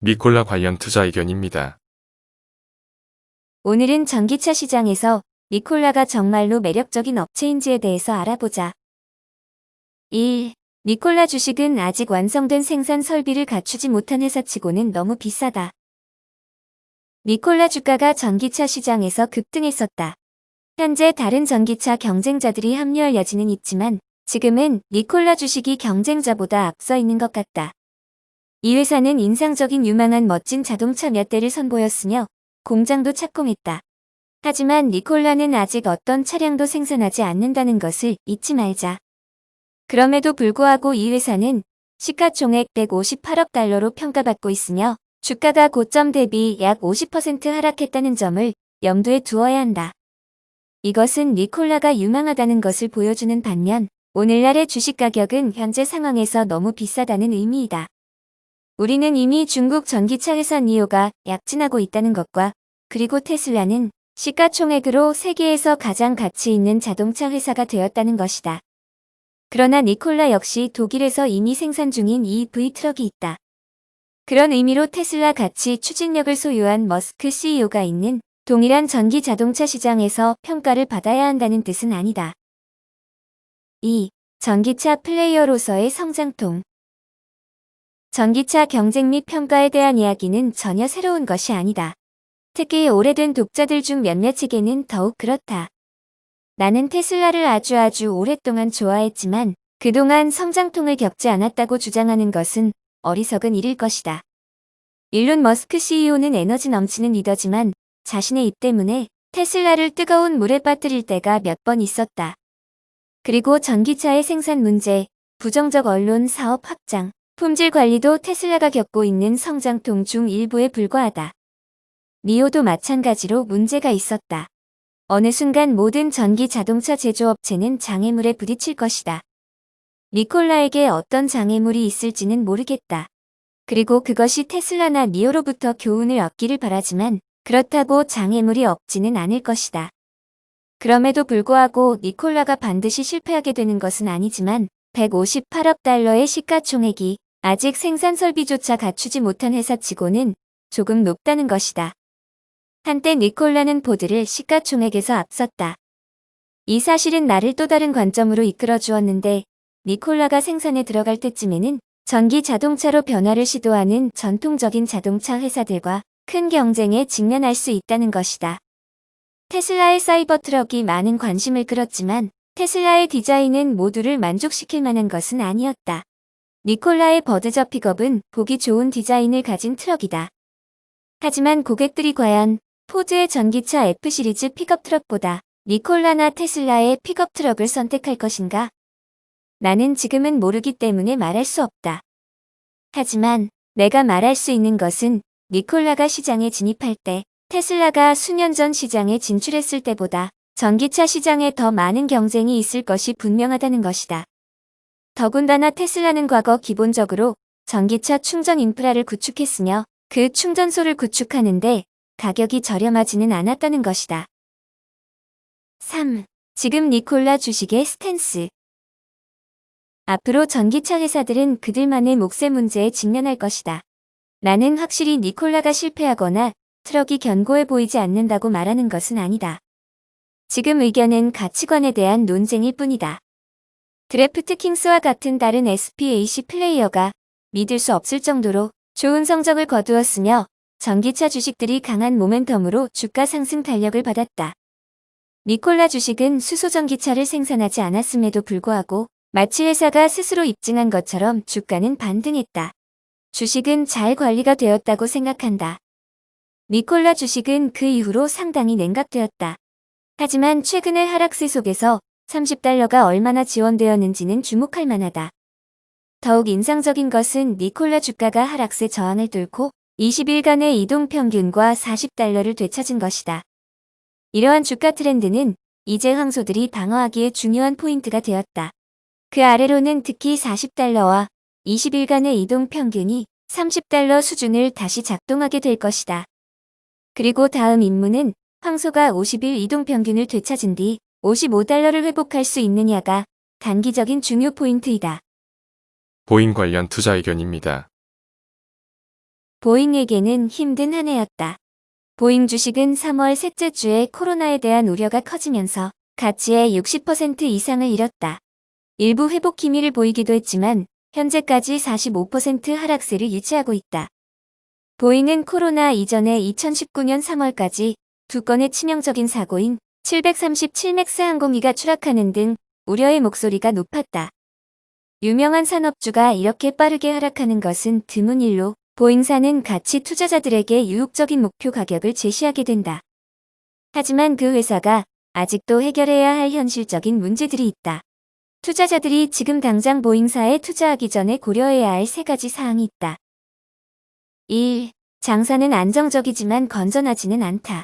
니콜라 관련 투자 의견입니다. 오늘은 전기차 시장에서 니콜라가 정말로 매력적인 업체인지에 대해서 알아보자. 1. 니콜라 주식은 아직 완성된 생산 설비를 갖추지 못한 회사치고는 너무 비싸다. 니콜라 주가가 전기차 시장에서 급등했었다. 현재 다른 전기차 경쟁자들이 합류할 여지는 있지만 지금은 니콜라 주식이 경쟁자보다 앞서 있는 것 같다. 이 회사는 인상적인 유망한 멋진 자동차 몇 대를 선보였으며 공장도 착공했다. 하지만 니콜라는 아직 어떤 차량도 생산하지 않는다는 것을 잊지 말자. 그럼에도 불구하고 이 회사는 시가총액 158억 달러로 평가받고 있으며 주가가 고점 대비 약 50% 하락했다는 점을 염두에 두어야 한다. 이것은 니콜라가 유망하다는 것을 보여주는 반면 오늘날의 주식 가격은 현재 상황에서 너무 비싸다는 의미이다. 우리는 이미 중국 전기차 회사 니오가 약진하고 있다는 것과 그리고 테슬라는 시가총액으로 세계에서 가장 가치 있는 자동차 회사가 되었다는 것이다. 그러나 니콜라 역시 독일에서 이미 생산 중인 EV 트럭이 있다. 그런 의미로 테슬라 같이 추진력을 소유한 머스크 CEO가 있는 동일한 전기 자동차 시장에서 평가를 받아야 한다는 뜻은 아니다. 2. 전기차 플레이어로서의 성장통. 전기차 경쟁 및 평가에 대한 이야기는 전혀 새로운 것이 아니다. 특히 오래된 독자들 중 몇몇에게는 더욱 그렇다. 나는 테슬라를 아주 오랫동안 좋아했지만 그동안 성장통을 겪지 않았다고 주장하는 것은 어리석은 일일 것이다. 일론 머스크 CEO는 에너지 넘치는 리더지만 자신의 입 때문에 테슬라를 뜨거운 물에 빠뜨릴 때가 몇 번 있었다. 그리고 전기차의 생산 문제, 부정적 언론 사업 확장, 품질 관리도 테슬라가 겪고 있는 성장통 중 일부에 불과하다. 니오도 마찬가지로 문제가 있었다. 어느 순간 모든 전기 자동차 제조업체는 장애물에 부딪힐 것이다. 니콜라에게 어떤 장애물이 있을지는 모르겠다. 그리고 그것이 테슬라나 니오로부터 교훈을 얻기를 바라지만 그렇다고 장애물이 없지는 않을 것이다. 그럼에도 불구하고 니콜라가 반드시 실패하게 되는 것은 아니지만 158억 달러의 시가총액이 아직 생산 설비조차 갖추지 못한 회사치고는 조금 높다는 것이다. 한때 니콜라는 포드를 시가총액에서 앞섰다. 이 사실은 나를 또 다른 관점으로 이끌어 주었는데 니콜라가 생산에 들어갈 때쯤에는 전기 자동차로 변화를 시도하는 전통적인 자동차 회사들과 큰 경쟁에 직면할 수 있다는 것이다. 테슬라의 사이버 트럭이 많은 관심을 끌었지만 테슬라의 디자인은 모두를 만족시킬 만한 것은 아니었다. 니콜라의 버드저 픽업은 보기 좋은 디자인을 가진 트럭이다. 하지만 고객들이 과연 포드의 전기차 F 시리즈 픽업 트럭보다 니콜라나 테슬라의 픽업 트럭을 선택할 것인가? 나는 지금은 모르기 때문에 말할 수 없다. 하지만 내가 말할 수 있는 것은 니콜라가 시장에 진입할 때 테슬라가 수년 전 시장에 진출했을 때보다 전기차 시장에 더 많은 경쟁이 있을 것이 분명하다는 것이다. 더군다나 테슬라는 과거 기본적으로 전기차 충전 인프라를 구축했으며 그 충전소를 구축하는데 가격이 저렴하지는 않았다는 것이다. 3. 지금 니콜라 주식의 스탠스. 앞으로 전기차 회사들은 그들만의 몫의 문제에 직면할 것이다. 나는 확실히 니콜라가 실패하거나 트럭이 견고해 보이지 않는다고 말하는 것은 아니다. 지금 의견은 가치관에 대한 논쟁일 뿐이다. 드래프트 킹스와 같은 다른 SPAC 플레이어가 믿을 수 없을 정도로 좋은 성적을 거두었으며 전기차 주식들이 강한 모멘텀으로 주가 상승 탄력을 받았다. 니콜라 주식은 수소 전기차를 생산하지 않았음에도 불구하고 마치 회사가 스스로 입증한 것처럼 주가는 반등했다. 주식은 잘 관리가 되었다고 생각한다. 니콜라 주식은 그 이후로 상당히 냉각되었다. 하지만 최근의 하락세 속에서 30달러가 얼마나 지원되었는지는 주목할 만하다. 더욱 인상적인 것은 니콜라 주가가 하락세 저항을 뚫고 20일간의 이동 평균과 40달러를 되찾은 것이다. 이러한 주가 트렌드는 이제 황소들이 방어하기에 중요한 포인트가 되었다. 그 아래로는 특히 40달러와 20일간의 이동 평균이 30달러 수준을 다시 작동하게 될 것이다. 그리고 다음 임무는 황소가 50일 이동 평균을 되찾은 뒤 55달러를 회복할 수 있느냐가 단기적인 중요 포인트이다. 보잉 관련 투자 의견입니다. 보잉에게는 힘든 한 해였다. 보잉 주식은 3월 셋째 주에 코로나에 대한 우려가 커지면서 가치의 60% 이상을 잃었다. 일부 회복 기미를 보이기도 했지만 현재까지 45% 하락세를 유지하고 있다. 보잉은 코로나 이전에 2019년 3월까지 두 건의 치명적인 사고인 737 맥스 항공기가 추락하는 등 우려의 목소리가 높았다. 유명한 산업주가 이렇게 빠르게 하락하는 것은 드문 일로 보잉사는 가치 투자자들에게 유혹적인 목표 가격을 제시하게 된다. 하지만 그 회사가 아직도 해결해야 할 현실적인 문제들이 있다. 투자자들이 지금 당장 보잉사에 투자하기 전에 고려해야 할 세 가지 사항이 있다. 1. 장사는 안정적이지만 건전하지는 않다.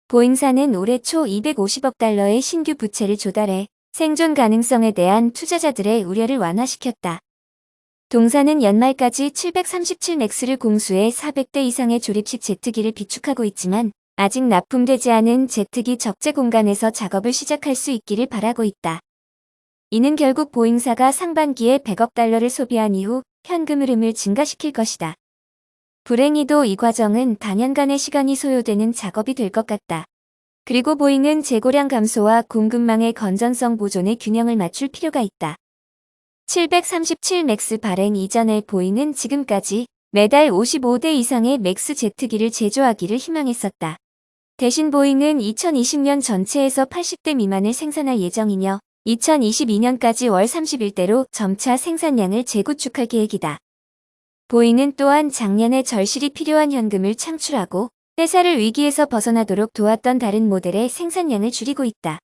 보잉사는 올해 초 250억 달러의 신규 부채를 조달해 생존 가능성에 대한 투자자들의 우려를 완화시켰다. 동사는 연말까지 737 맥스를 공수해 400대 이상의 조립식 제트기를 비축하고 있지만 아직 납품되지 않은 제트기 적재 공간에서 작업을 시작할 수 있기를 바라고 있다. 이는 결국 보잉사가 상반기에 100억 달러를 소비한 이후 현금 흐름을 증가시킬 것이다. 불행히도 이 과정은 단연간의 시간이 소요되는 작업이 될 것 같다. 그리고 보잉은 재고량 감소와 공급망의 건전성 보존의 균형을 맞출 필요가 있다. 737 맥스 발행 이전에 보잉은 지금까지 매달 55대 이상의 맥스 제트기를 제조하기를 희망했었다. 대신 보잉은 2020년 전체에서 80대 미만을 생산할 예정이며 2022년까지 월 31대로 점차 생산량을 재구축할 계획이다. 보잉은 또한 작년에 절실히 필요한 현금을 창출하고 회사를 위기에서 벗어나도록 도왔던 다른 모델의 생산량을 줄이고 있다.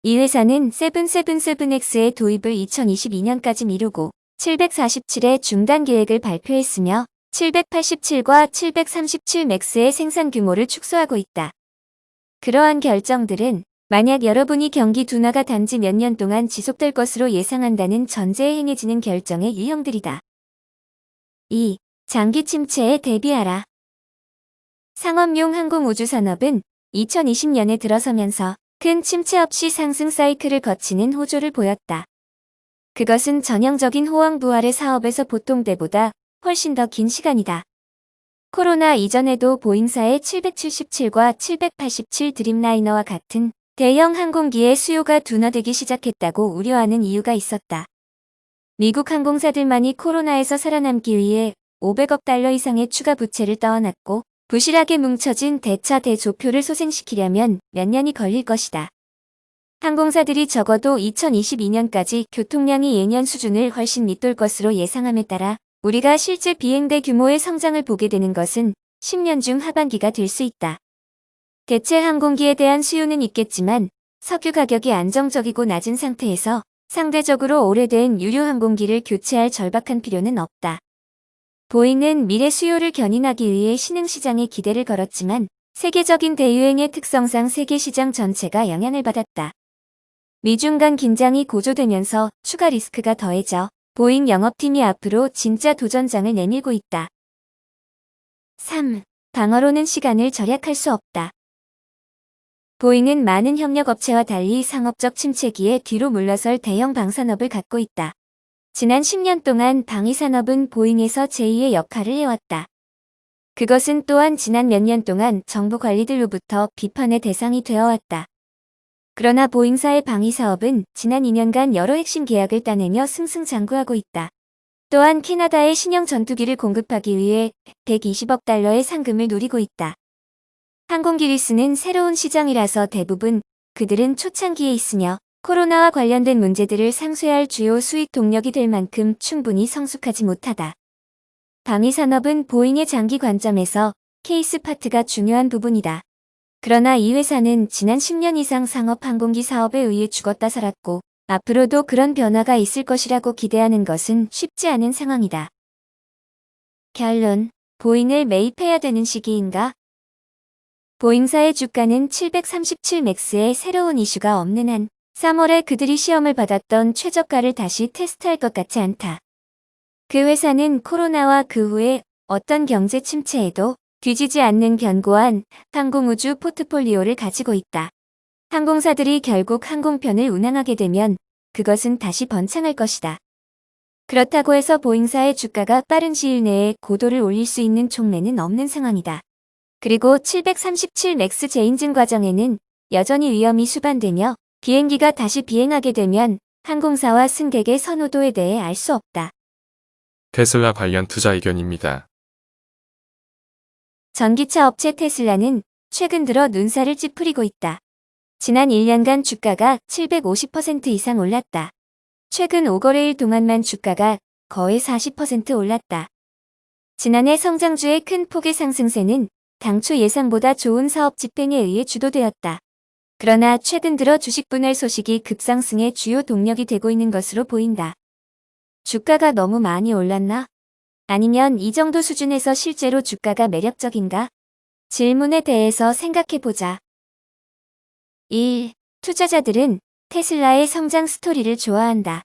이 회사는 777X의 도입을 2022년까지 미루고 747의 중단 계획을 발표했으며 787과 737 맥스의 생산 규모를 축소하고 있다. 그러한 결정들은 만약 여러분이 경기 둔화가 단지 몇 년 동안 지속될 것으로 예상한다는 전제에 행해지는 결정의 유형들이다. 2. 장기 침체에 대비하라. 상업용 항공우주 산업은 2020년에 들어서면서 큰 침체 없이 상승 사이클을 거치는 호조를 보였다. 그것은 전형적인 호황 부활의 사업에서 보통 때보다 훨씬 더 긴 시간이다. 코로나 이전에도 보잉사의 777과 787 드림라이너와 같은 대형 항공기의 수요가 둔화되기 시작했다고 우려하는 이유가 있었다. 미국 항공사들만이 코로나에서 살아남기 위해 500억 달러 이상의 추가 부채를 떠안았고 부실하게 뭉쳐진 대차 대조표를 소생시키려면 몇 년이 걸릴 것이다. 항공사들이 적어도 2022년까지 교통량이 예년 수준을 훨씬 밑돌 것으로 예상함에 따라 우리가 실제 비행대 규모의 성장을 보게 되는 것은 10년 중 하반기가 될 수 있다. 대체 항공기에 대한 수요는 있겠지만 석유 가격이 안정적이고 낮은 상태에서 상대적으로 오래된 유료 항공기를 교체할 절박한 필요는 없다. 보잉은 미래 수요를 견인하기 위해 신흥시장에 기대를 걸었지만 세계적인 대유행의 특성상 세계 시장 전체가 영향을 받았다. 미중 간 긴장이 고조되면서 추가 리스크가 더해져 보잉 영업팀이 앞으로 진짜 도전장을 내밀고 있다. 3. 방어로는 시간을 절약할 수 없다. 보잉은 많은 협력업체와 달리 상업적 침체기에 뒤로 물러설 대형 방산업을 갖고 있다. 지난 10년 동안 방위산업은 보잉에서 제2의 역할을 해왔다. 그것은 또한 지난 몇 년 동안 정부 관리들로부터 비판의 대상이 되어왔다. 그러나 보잉사의 방위사업은 지난 2년간 여러 핵심 계약을 따내며 승승장구하고 있다. 또한 캐나다에 신형 전투기를 공급하기 위해 120억 달러의 상금을 노리고 있다. 항공기리스는 새로운 시장이라서 대부분 그들은 초창기에 있으며 코로나와 관련된 문제들을 상쇄할 주요 수익 동력이 될 만큼 충분히 성숙하지 못하다. 방위산업은 보잉의 장기 관점에서 케이스 파트가 중요한 부분이다. 그러나 이 회사는 지난 10년 이상 상업 항공기 사업에 의해 죽었다 살았고 앞으로도 그런 변화가 있을 것이라고 기대하는 것은 쉽지 않은 상황이다. 결론, 보잉을 매입해야 되는 시기인가? 보잉사의 주가는 737 맥스의 새로운 이슈가 없는 한 3월에 그들이 시험을 받았던 최저가를 다시 테스트할 것 같지 않다. 그 회사는 코로나와 그 후에 어떤 경제 침체에도 뒤지지 않는 견고한 항공우주 포트폴리오를 가지고 있다. 항공사들이 결국 항공편을 운항하게 되면 그것은 다시 번창할 것이다. 그렇다고 해서 보잉사의 주가가 빠른 시일 내에 고도를 올릴 수 있는 촉매는 없는 상황이다. 그리고 737 맥스 재인증 과정에는 여전히 위험이 수반되며 비행기가 다시 비행하게 되면 항공사와 승객의 선호도에 대해 알 수 없다. 테슬라 관련 투자 의견입니다. 전기차 업체 테슬라는 최근 들어 눈살을 찌푸리고 있다. 지난 1년간 주가가 750% 이상 올랐다. 최근 5거래일 동안만 주가가 거의 40% 올랐다. 지난해 성장주의 큰 폭의 상승세는 당초 예상보다 좋은 사업 집행에 의해 주도되었다. 그러나 최근 들어 주식 분할 소식이 급상승의 주요 동력이 되고 있는 것으로 보인다. 주가가 너무 많이 올랐나? 아니면 이 정도 수준에서 실제로 주가가 매력적인가? 질문에 대해서 생각해보자. 1. 투자자들은 테슬라의 성장 스토리를 좋아한다.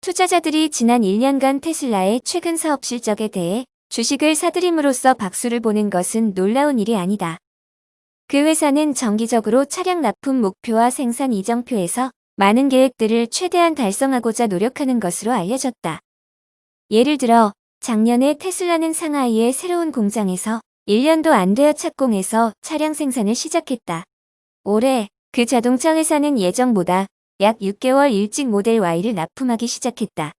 투자자들이 지난 1년간 테슬라의 최근 사업 실적에 대해 주식을 사들임으로써 박수를 보는 것은 놀라운 일이 아니다. 그 회사는 정기적으로 차량 납품 목표와 생산 이정표에서 많은 계획들을 최대한 달성하고자 노력하는 것으로 알려졌다. 예를 들어 작년에 테슬라는 상하이의 새로운 공장에서 1년도 안 되어 착공해서 차량 생산을 시작했다. 올해 그 자동차 회사는 예정보다 약 6개월 일찍 모델 Y를 납품하기 시작했다.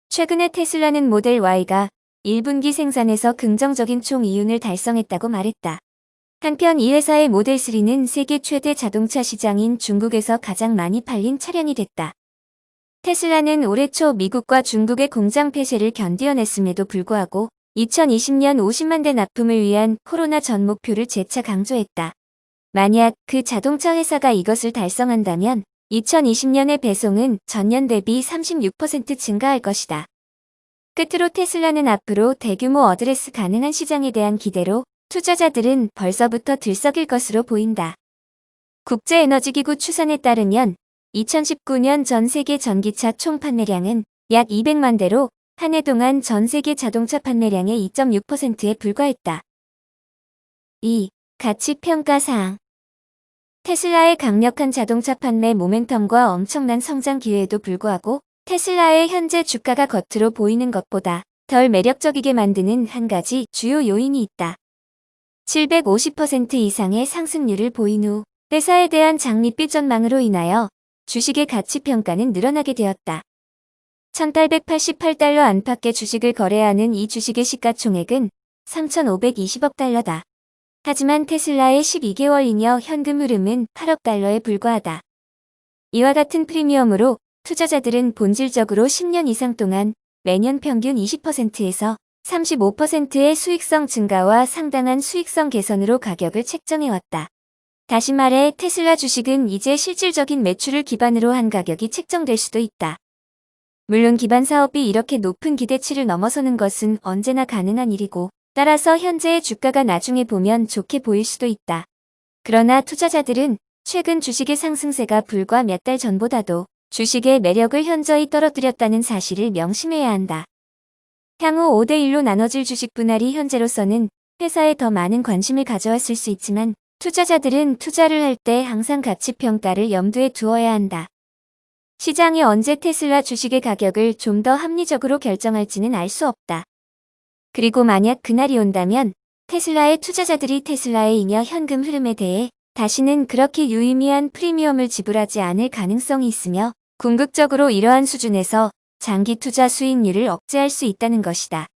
최근에 테슬라는 모델 Y가 1분기 생산에서 긍정적인 총 이윤을 달성했다고 말했다. 한편 이 회사의 모델 3는 세계 최대 자동차 시장인 중국에서 가장 많이 팔린 차량이 됐다. 테슬라는 올해 초 미국과 중국의 공장 폐쇄를 견디어냈음에도 불구하고 2020년 50만 대 납품을 위한 코로나 전 목표를 재차 강조했다. 만약 그 자동차 회사가 이것을 달성한다면 2020년의 배송은 전년 대비 36% 증가할 것이다. 끝으로 테슬라는 앞으로 대규모 어드레스 가능한 시장에 대한 기대로 투자자들은 벌써부터 들썩일 것으로 보인다. 국제에너지기구 추산에 따르면 2019년 전 세계 전기차 총 판매량은 약 200만 대로 한 해 동안 전 세계 자동차 판매량의 2.6%에 불과했다. 2. 가치평가사항. 테슬라의 강력한 자동차 판매 모멘텀과 엄청난 성장 기회에도 불구하고 테슬라의 현재 주가가 겉으로 보이는 것보다 덜 매력적이게 만드는 한 가지 주요 요인이 있다. 750% 이상의 상승률을 보인 후 회사에 대한 장밋빛 전망으로 인하여 주식의 가치 평가는 늘어나게 되었다. 1888달러 안팎의 주식을 거래하는 이 주식의 시가총액은 3520억 달러다. 하지만 테슬라의 12개월 잉여 현금 흐름은 8억 달러에 불과하다. 이와 같은 프리미엄으로 투자자들은 본질적으로 10년 이상 동안 매년 평균 20%에서 35%의 수익성 증가와 상당한 수익성 개선으로 가격을 책정해왔다. 다시 말해 테슬라 주식은 이제 실질적인 매출을 기반으로 한 가격이 책정될 수도 있다. 물론 기반 사업이 이렇게 높은 기대치를 넘어서는 것은 언제나 가능한 일이고 따라서 현재의 주가가 나중에 보면 좋게 보일 수도 있다. 그러나 투자자들은 최근 주식의 상승세가 불과 몇 달 전보다도 주식의 매력을 현저히 떨어뜨렸다는 사실을 명심해야 한다. 향후 5대1로 나눠질 주식 분할이 현재로서는 회사에 더 많은 관심을 가져왔을 수 있지만 투자자들은 투자를 할 때 항상 가치 평가를 염두에 두어야 한다. 시장이 언제 테슬라 주식의 가격을 좀 더 합리적으로 결정할지는 알 수 없다. 그리고 만약 그날이 온다면 테슬라의 투자자들이 테슬라의 잉여 현금 흐름에 대해 다시는 그렇게 유의미한 프리미엄을 지불하지 않을 가능성이 있으며 궁극적으로 이러한 수준에서 장기 투자 수익률을 억제할 수 있다는 것이다.